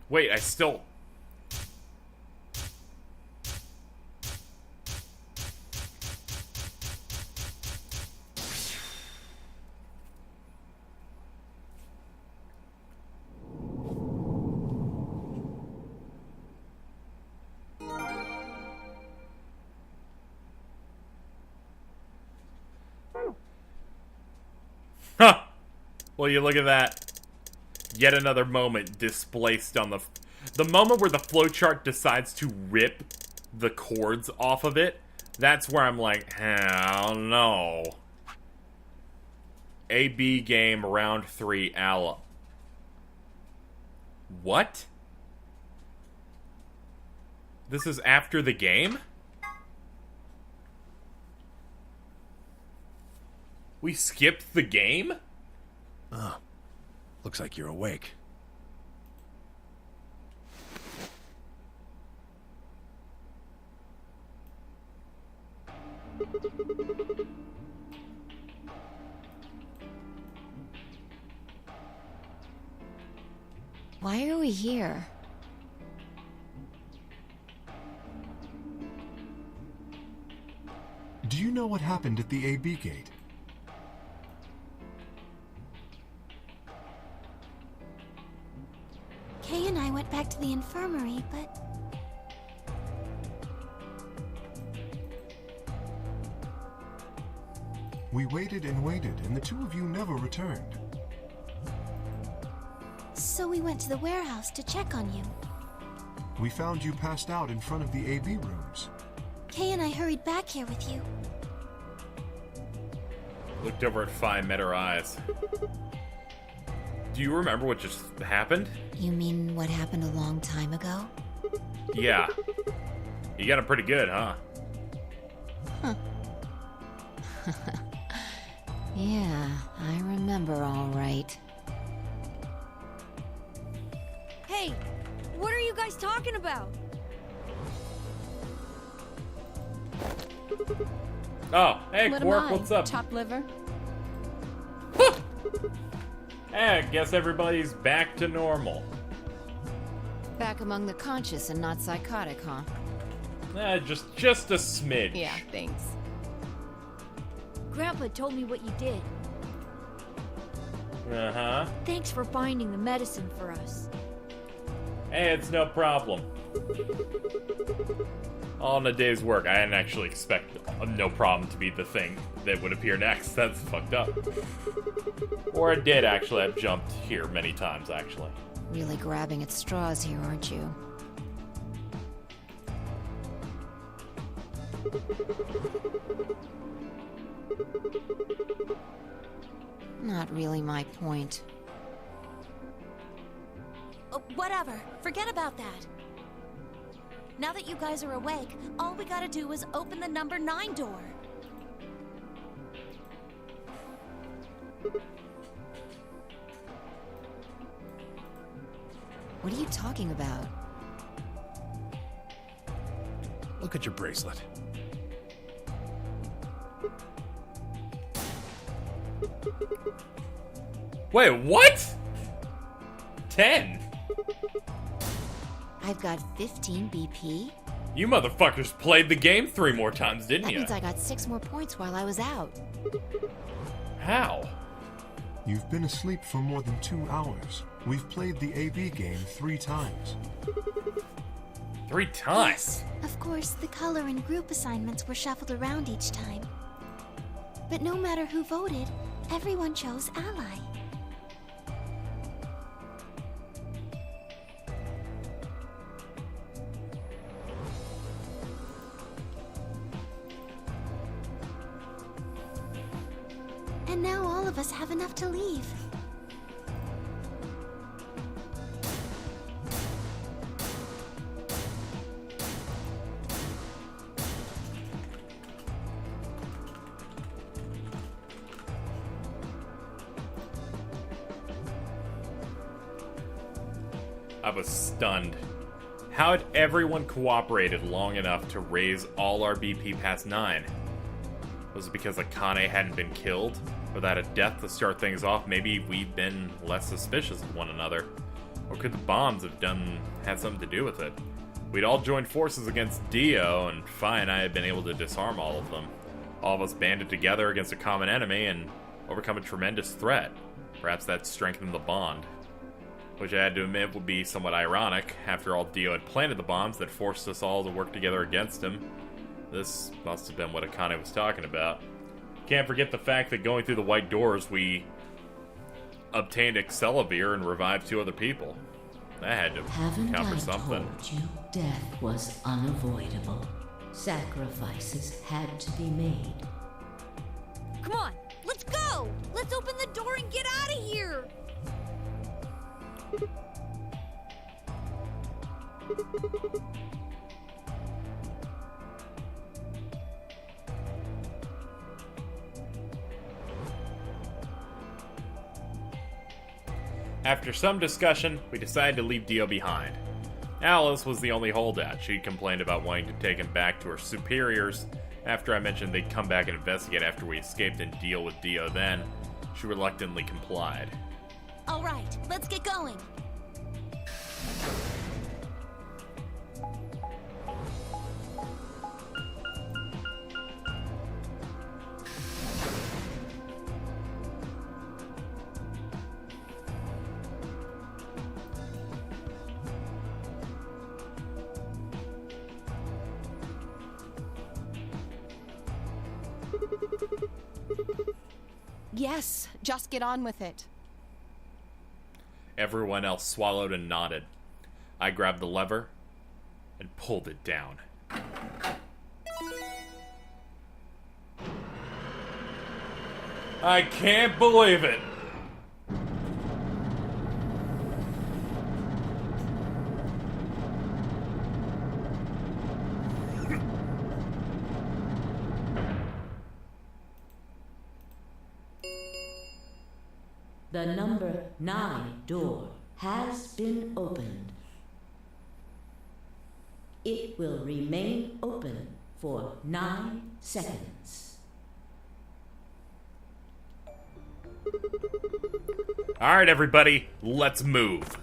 Wait, I still... Huh! Well, you look at that. Yet another moment displaced on the moment where the flowchart decides to rip the chords off of it. That's where I'm like, hell no. AB game round 3 Ala. What? This is after the game? We skipped the game? Oh, looks like you're awake. Why are we here? Do you know what happened at the AB gate? Kay and I went back to the infirmary, but... We waited and waited, and the two of you never returned. So we went to the warehouse to check on you. We found you passed out in front of the AB rooms. Kay and I hurried back here with you. Looked over at Fi, met her eyes. Do you remember what just happened? You mean what happened a long time ago? Yeah. You got it pretty good, huh? Yeah, I remember all right. Hey, what are you guys talking about? Oh, hey, What Quark, am I? what's up? Chopped liver? Hey, I guess everybody's back to normal. Back among the conscious and not psychotic, huh? Just a smidge. Yeah, thanks. Grandpa told me what you did. Uh-huh. Thanks for finding the medicine for us. Hey, it's no problem. All in a day's work. I didn't actually expect no problem to be the thing that would appear next. That's fucked up. Or it did, actually. I've jumped here many times, actually. Really grabbing at straws here, aren't you? Not really my point. Whatever. Forget about that. Now that you guys are awake, all we gotta do is open the number 9 door. What are you talking about? Look at your bracelet. Wait, what? 10? I've got 15 BP. You motherfuckers played the game 3 more times, didn't That you? means I got 6 more points while I was out. How? You've been asleep for more than 2 hours. We've played the AB game 3 times. 3 times? Of course, the color and group assignments were shuffled around each time. But no matter who voted, everyone chose Ally. And now all of us have enough to leave. I was stunned. How had everyone cooperated long enough to raise all our BP past 9? Was it because Akane hadn't been killed? Without a death to start things off, maybe we've been less suspicious of one another. Or could the bombs have had something to do with it? We'd all joined forces against Dio, and Fi and I had been able to disarm all of them. All of us banded together against a common enemy and overcome a tremendous threat. Perhaps that strengthened the bond. Which I had to admit would be somewhat ironic. After all, Dio had planted the bombs that forced us all to work together against him. This must have been what Akane was talking about. Can't forget the fact that going through the white doors, we obtained Excalibur and revived 2 other people. That had to Haven't count for I something. told you death was unavoidable? Sacrifices had to be made. Come on, let's go! Let's open the door and get out of here! After some discussion, we decided to leave Dio behind. Alice was the only holdout. She'd complained about wanting to take him back to her superiors. After I mentioned they'd come back and investigate after we escaped and deal with Dio then, she reluctantly complied. All right, let's get going. Yes, just get on with it. Everyone else swallowed and nodded. I grabbed the lever and pulled it down. I can't believe it! The number 9 door has been opened. It will remain open for 9 seconds. Alright, everybody, let's move.